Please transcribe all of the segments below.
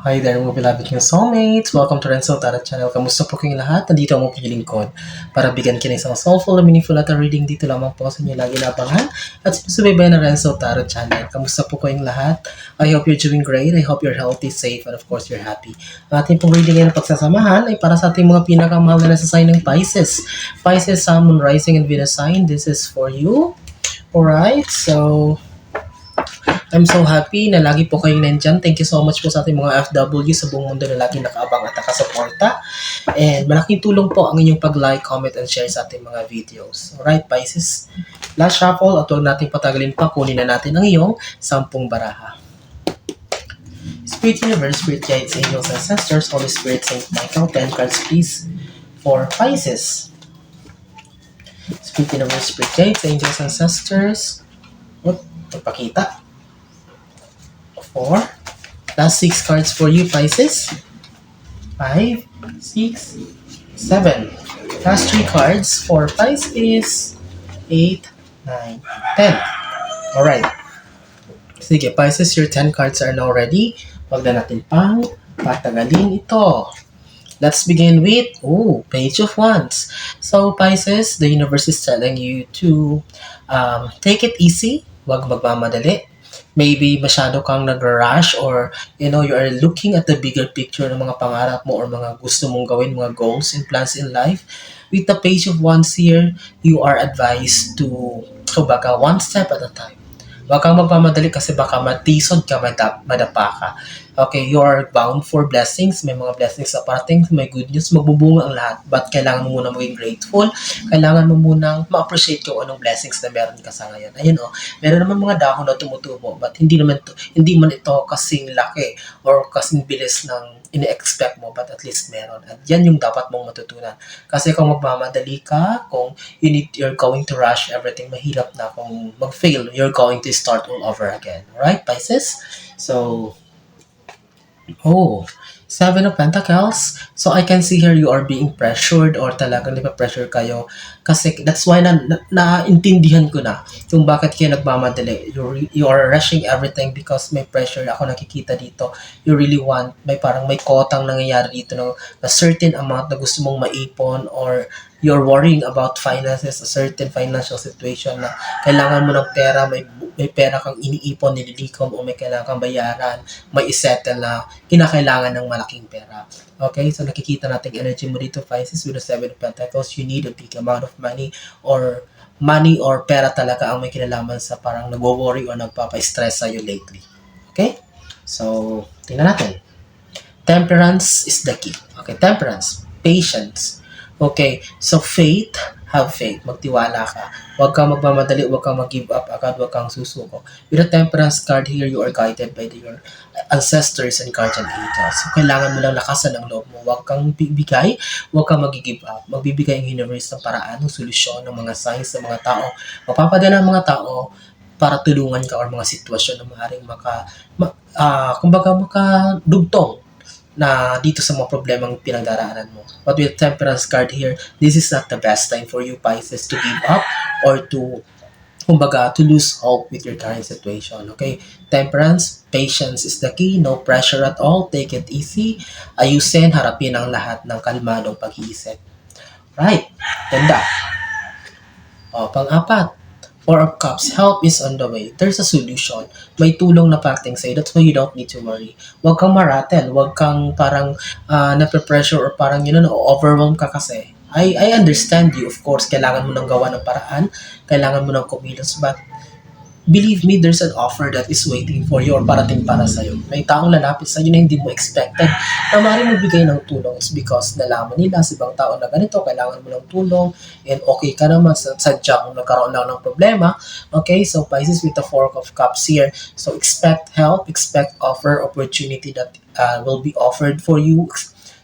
Hi there mga beloved kong soulmates! Welcome to Renzo Tarot Channel. Kamusta po kayong lahat? Nandito ang mga lingkod para bigyan kayo ng isang soulful and meaningful letter reading dito lamang po sa inyo lagi nabangan at sinusubaybayan ng Renzo Tarot Channel. Kamusta po kayong lahat? I hope you're doing great. I hope you're healthy, safe, and of course you're happy. Ang ating pong reading ngayon pagsasamahan ay para sa ating mga pinakamahal na nasa sign ng Pisces. Pisces, Sun, Moon, Rising, and Venus sign. This is for you. Alright, so I'm so happy na lagi po kayong nandyan. Thank you so much po sa ating mga FW sa buong mundo na lagi nakaabang at nakasuporta. And malaking tulong po ang inyong pag-like, comment, and share sa ating mga videos. Alright, Pisces. Last shuffle at huwag natin patagalin pa. Kunin na natin ang iyong 10 baraha. Spirit Universe, Spirit Guides, Angels, Ancestors, Holy Spirit, Saint Michael, 10 cards please for Pisces. Spirit Universe, Spirit Guides, Angels, Ancestors. Nagpakita. 4. Last 6 cards for you, Pisces. 5, 6, 7. Last 3 cards for Pisces. 8, 9, 10. Alright. Sige, Pisces, your 10 cards are now ready. Huwag na natin pang patagalin ito. Let's begin with, Page of Wands. So, Pisces, the universe is telling you to take it easy. Huwag magmamadali. Maybe masyado kang nag-rush or, you are looking at the bigger picture ng mga pangarap mo or mga gusto mong gawin, mga goals and plans in life. With the Page of Wands here, you are advised to, kumbaga, one step at a time. Huwag kang magmamadali kasi baka matisod ka, madapa ka. Okay, you are bound for blessings. May mga blessings sa parating, may good news, magbubunga ang lahat. But kailangan mo muna maging grateful. Kailangan mo muna ma-appreciate kung anong blessings na meron ka sa ngayon. Ayun meron naman mga dahon na tumutubo, but hindi man ito kasing laki or kasing bilis ng ine-expect mo, but at least meron. At yan yung dapat mong matutunan. Kasi kung magmamadali ka, kung you're going to rush everything, mahirap na kung mag-fail, you're going to start all over again. Alright, Pisces? So, 7 of Pentacles. So, I can see here you are being pressured or talagang pressure kayo. Kasi that's why naintindihan ko na kung bakit kayo nagmamadali. You are rushing everything because may pressure ako nakikita dito. You really want, may kotang nangyayari dito na certain amount na gusto mong maipon or you're worrying about finances, a certain financial situation na kailangan mo ng pera, may pera kang iniipon, nililikom, o may kailangan kang bayaran, may isettle na kinakailangan ng malaking pera. Okay, so nakikita natin energy mo dito, Pisces, with the 7 of Pentacles. You need a big amount of money or pera talaga ang may kinalaman sa parang nagwo-worry or nagpapa-stress sa'yo lately. Okay? So, tingnan natin. Temperance is the key. Okay, temperance, patience. Okay, so faith, have faith. Magtiwala ka. Huwag kang magmamadali, huwag kang mag-give up agad, huwag kang susuko. With the temperance card here, you are guided by your ancestors and guardian angels. So, kailangan mo lang lakasan ang loob mo. Huwag kang bibigay, huwag kang mag-give up. Magbibigay ang universe ng paraan, ng solusyon, ng mga signs ng mga tao. Mapapadala ng mga tao para tulungan ka or mga sitwasyon na maaaring makadugtong na dito sa mga problemang pinagdaraanan mo. But with Temperance card here, this is not the best time for you, Pisces, to give up or to lose hope with your current situation. Okay? Temperance, patience is the key. No pressure at all. Take it easy. Ayusin, harapin ang lahat ng kalmadong pag-iisip. Right. Ganda. Pang-apat. 4 of Cups, help is on the way. There's a solution. May tulong na parating sa'yo. That's why you don't need to worry. Huwag kang maratel. Huwag kang parang nape-pressure or parang overwhelm ka kasi. I understand you. Of course, kailangan mo nang gawa ng paraan. Kailangan mo nang kumilos. But believe me, there's an offer that is waiting for you or parating para sa'yo. May taong lalapit sa'yo na hindi mo expected na maaaring magbigay ng tulong is because nalaman nila sa ibang tao na ganito, kailangan mo ng tulong and okay ka naman sadyang nagkaroon lang ng problema. Okay, so Pisces with the 4 of Cups here. So expect help, expect offer, opportunity that will be offered for you.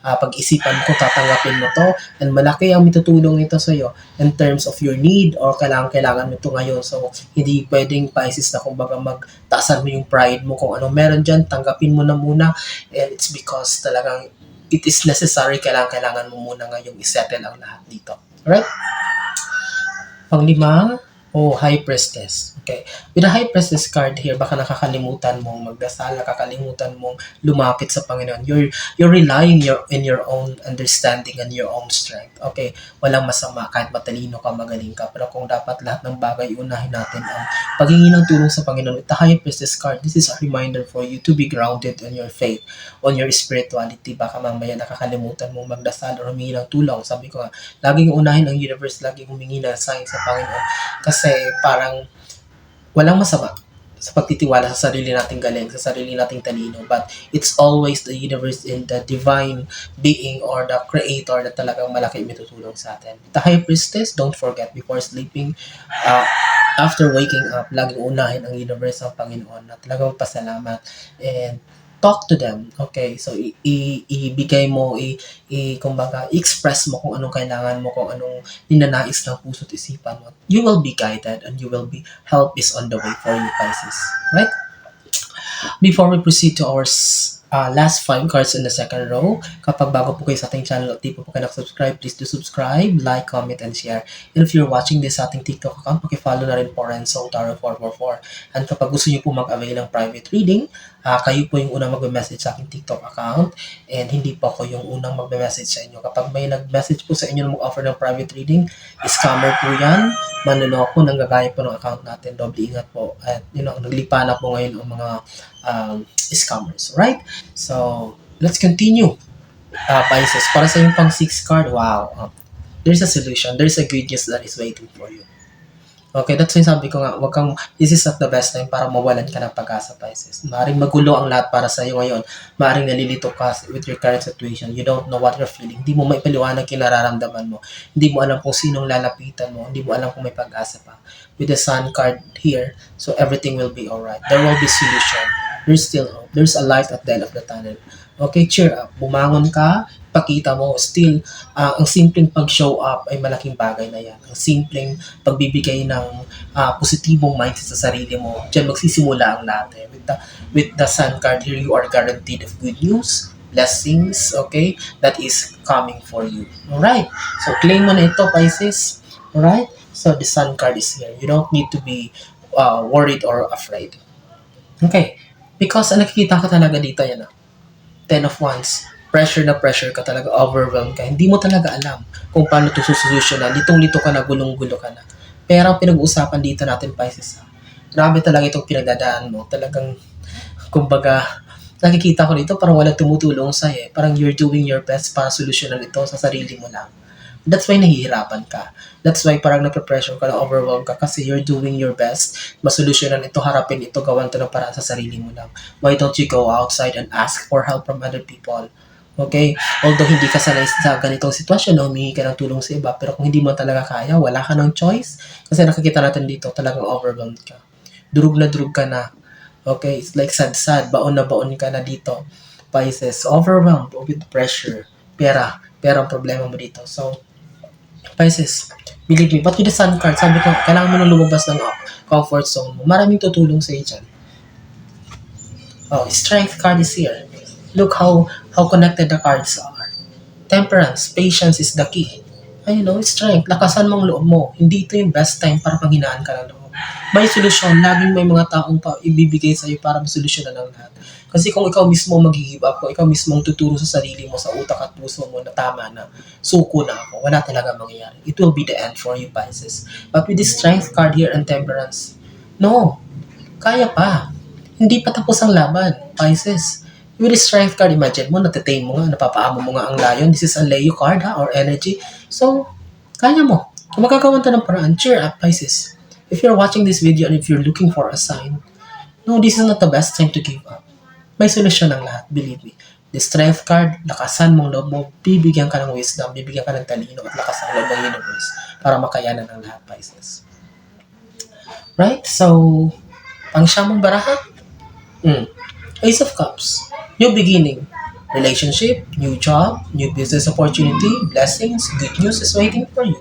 Pag-isipan ko, tatanggapin mo to, and malaki ang mitutulong nito sa iyo in terms of your need or kailangan mo ito ngayon. So, hindi pwedeng Pisces na kumbaga magtaasan mo yung pride mo kung ano meron dyan, tanggapin mo na muna, and it's because talagang it is necessary, kailangan mo muna ngayong isettle ang lahat dito. Alright? Pang-5, Oh, High Priestess. Okay. With the High Priestess card here, baka nakakalimutan mong magdasal, nakakalimutan mong lumapit sa Panginoon. You're relying in your own understanding and your own strength. Okay. Walang masama kahit matalino ka, magaling ka. Pero kung dapat lahat ng bagay, unahin natin ang paghingi ng tulong sa Panginoon. With the High Priestess card, this is a reminder for you to be grounded on your faith, on your spirituality. Baka mamaya nakakalimutan mong magdasal o humingi ng tulong. Sabi ko nga, laging unahin ang universe, laging humingi ng sign sa Panginoon. Kasi parang walang masama sa pagtitiwala sa sarili nating galing, sa sarili nating talino. But it's always the universe and the divine being or the creator na talagang malaki mitutulong sa atin. The High Priestess, don't forget, before sleeping, uh, after waking up, laging unahin ang universe, ang Panginoon, na talagang pasalamat and talk to them. Okay, so ibigay mo, kumbaga, express mo kung anong kailangan mo, kung anong ninanais ng puso't isipan mo. You will be guided and you will be, help is on the way for you, Pisces. Right? Before we proceed to our last 5 cards in the second row, kapag bago po kayo sa ating channel at di po kayo nakasubscribe, please do subscribe, like, comment, and share. And if you're watching this sa ating TikTok account, pakifollow na rin po Renzo Taro 444. And kapag gusto niyo po mag-avail ng private reading, kayo po yung unang magme-message sa aking TikTok account and hindi po ako yung unang magme-message sa inyo. Kapag may nag-message po sa inyo na mag-offer ng private reading, scammer po yan, manloloko, nanggagaya po ng account natin. Doble ingat po. At naglipa na po ngayon ang mga scammers. Right? So, let's continue. Pisces, para sa yung pang 6 card, wow. There's a solution. There's a good news that is waiting for you. Okay, that's why sabi ko nga, this is not the best time para mawalan ka ng pag-asa, Pisces. Maaring magulo ang lahat para sa iyo ngayon. Maaring nalilito ka with your current situation. You don't know what you're feeling. Hindi mo maipaliwanag yung nararamdaman mo. Hindi mo alam kung sinong lalapitan mo. Hindi mo alam kung may pag-asa pa. With the Sun card here, so everything will be alright. There will be solution. There's still hope. There's a light at the end of the tunnel. Okay, cheer up. Bumangon ka, pakita mo, still, ang simpleng pag-show up ay malaking bagay na yan. Ang simpleng pagbibigay ng positibong mindset sa sarili mo, dyan magsisimula ang lahat. Eh. With the Sun card here, you are guaranteed of good news, blessings, okay, that is coming for you. Alright, so claim mo na ito, Pisces. Alright, so the Sun card is here. You don't need to be worried or afraid. Okay, because nakikita ka talaga dito, yan 10 of Wands, pressure na pressure ka talaga, overwhelmed ka. Hindi mo talaga alam kung paano ito susolusyonan. Litong-lito ka na, gulong-gulo ka na. Pero ang pinag-uusapan dito natin, Pisces, grabe talaga itong pinagdadaan mo. Talagang, kumbaga, nakikita ko dito, parang walang tumutulong sa'yo. Parang you're doing your best para solusyonan ito sa sarili mo lang. That's why nahihirapan ka. That's why parang nape-pressure ka na, overwhelmed ka kasi you're doing your best. Masolusyonan ito, harapin ito, gawan ito ng paraan sa sarili mo lang. Why don't you go outside and ask for help from other people? Okay? Although hindi ka sanay sa ganitong sitwasyon na humingi ka ng tulong sa iba, pero kung hindi mo talaga kaya, wala ka ng choice. Kasi nakikita natin dito, talagang overwhelmed ka. Durug ka na. Okay? It's like sad-sad. Baon na baon ka na dito. Pisces, overwhelmed with pressure. Pera ang problema mo dito. So, Pisces, believe me, but with the Sun card, sabi ko, kailangan mo nang lumabas ng comfort zone mo. Maraming tutulong sa iyo dyan. Oh, Strength card is here. Look how connected the cards are. Temperance, patience is the key. Strength, lakasan mong loob mo. Hindi ito yung best time para panghinaan ka ng loob. May solusyon, laging may mga taong ibibigay sa iyo para masolusyonan ang lahat. Kasi kung ikaw mismo mag-give up, kung ikaw mismo tuturo sa sarili mo, sa utak at puso mo na tama na, suko na ako, wala talaga mangyayari. It will be the end for you, Pisces. But with this Strength card here and Temperance, no, kaya pa. Hindi pa tapos ang laban, Pisces. With this Strength card, imagine mo, natetame mo nga, napapaamo mo nga ang Lion. This is a Leo card, or energy. So, kaya mo. Kung magkakawan ng paraan, cheer up, Pisces. If you're watching this video and if you're looking for a sign, no, this is not the best time to give up. May solusyon ang lahat, believe me. The Strength card, lakasan mong loob mo, bibigyan ka ng wisdom, bibigyan ka ng talino at lakas ng loob ng universe para makayanan ang lahat, Pisces. Right? So, pang siyamong baraha? Ace of Cups. New beginning. Relationship, new job, new business opportunity, blessings, good news is waiting for you.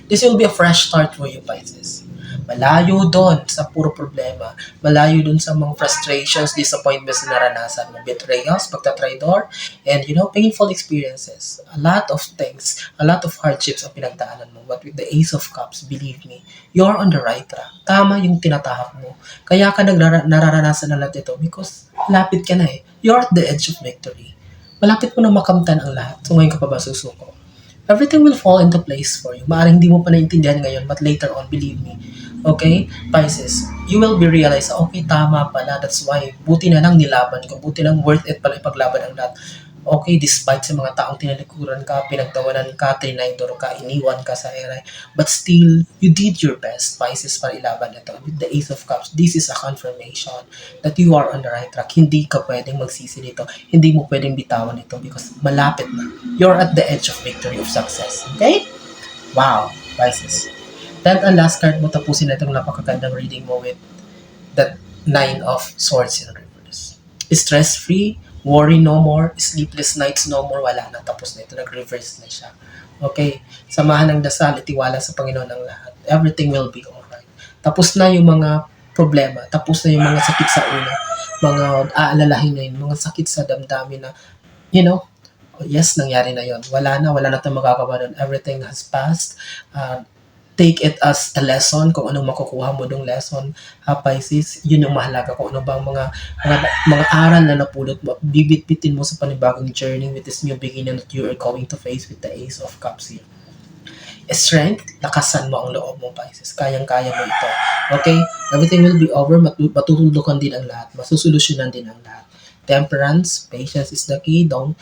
This will be a fresh start for you, Pisces. Malayo doon sa puro problema. Malayo doon sa mga frustrations, disappointments na naranasan mo. Betrayals, pagtatraidor, and painful experiences. A lot of things, a lot of hardships ang pinagdaanan mo. But with the Ace of Cups, believe me, you're on the right track. Tama yung tinatahak mo. Kaya ka nararanasan na lahat ito because malapit ka na eh. You're at the edge of victory. Malapit mo na makamtan ang lahat. So ngayon ka pa ba susuko? Everything will fall into place for you. Maaaring hindi mo pa naintindihan ngayon, but later on, believe me. Okay? Pisces, you will be realize, okay, tama pala. That's why, buti na lang nilaban ko. Buti lang worth it pala ipaglaban ang lahat. Okay, despite sa mga taong tinalikuran ka, pinagtawanan ka, tinaydor ka, iniwan ka sa ere, but still, you did your best, Pisces, para ilaban ito. With the Ace of Cups, this is a confirmation that you are on the right track. Hindi ka pwedeng magsisi dito. Hindi mo pwedeng bitawan ito because malapit na. You're at the edge of victory, of success. Okay? Wow, Pisces. 10th and last card mo, tapusin na itong napakagandang reading mo with that 9 of Swords in reverse. Stress-free, worry no more, sleepless nights no more, wala na, tapos na ito, nag-reverse na siya. Okay, samahan ng dasal, itiwala sa Panginoon ang lahat. Everything will be alright. Tapos na yung mga problema, tapos na yung mga sakit sa ulo, mga aalalahin na yun, mga sakit sa damdamin na, yes, nangyari na yon. Wala na tayong magagawa doon. Everything has passed. Take it as a lesson, kung anong makukuha mo dong lesson, Pisces, yun yung mahalaga, kung ano bang mga aral na napulot mo, bibit-bitin mo sa panibagong journey with this new beginning that you are going to face with the Ace of Cups here. Strength, lakasan mo ang loob mo, Pisces. Kayang-kaya mo ito. Okay? Everything will be over, matutulukan din ang lahat, masusolusyonan din ang lahat. Temperance, patience is the key. Don't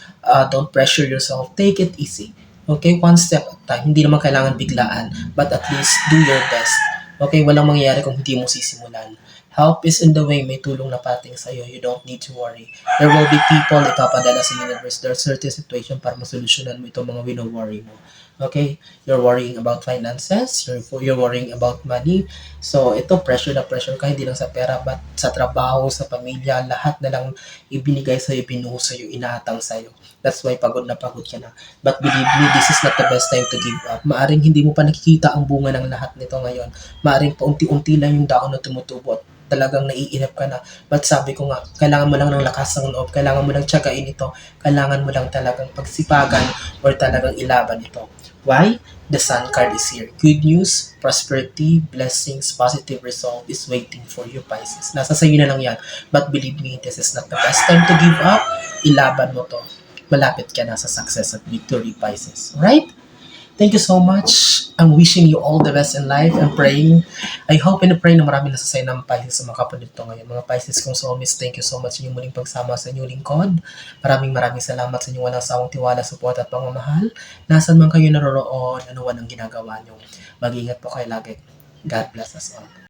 pressure yourself. Take it easy. Okay, one step at a time. Hindi naman kailangan biglaan, but at least do your best. Okay, walang mangyayari kung hindi mo sisimulan. Help is in the way, may tulong na pating sa'yo. You don't need to worry. There will be people ipapadala sa universe. There are certain situation para masolusyonan mo itong mga wino-worry mo. Okay? You're worrying about finances, you're worrying about money. So, ito, pressure na pressure ka, hindi lang sa pera, but sa trabaho, sa pamilya, lahat na lang ibinigay sa'yo, binuhos sa'yo, inaatang sa'yo. That's why pagod na pagod ka na. But believe me, this is not the best time to give up. Maaring hindi mo pa nakikita ang bunga ng lahat nito ngayon. Maaring paunti-unti lang yung daon na tumutubo at talagang naiinip ka na. But sabi ko nga, kailangan mo lang ng lakas ng loob, kailangan mo lang tiyagain ito, kailangan mo lang talagang pagsipagan or talagang ilaban ito. Why? The Sun card is here. Good news, prosperity, blessings, positive result is waiting for you, Pisces. Nasa sa'yo na lang yan. But believe me, this is not the best time to give up. Ilaban mo to. Malapit ka na sa success at victory, Pisces. Alright? Thank you so much. I'm wishing you all the best in life and praying. I hope and pray na marami nasasay ng Pisces sa mga kapatid ko ngayon. Mga Pisces kong soulmates, thank you so much sa inyong muling pagsama sa inyong lingkod. Maraming salamat sa inyong walang sawang tiwala, support at pangmamahal. Nasaan man kayo naroroon, ano man ang ginagawa nyo. Mag-ingat po kayo lagi. God bless us all.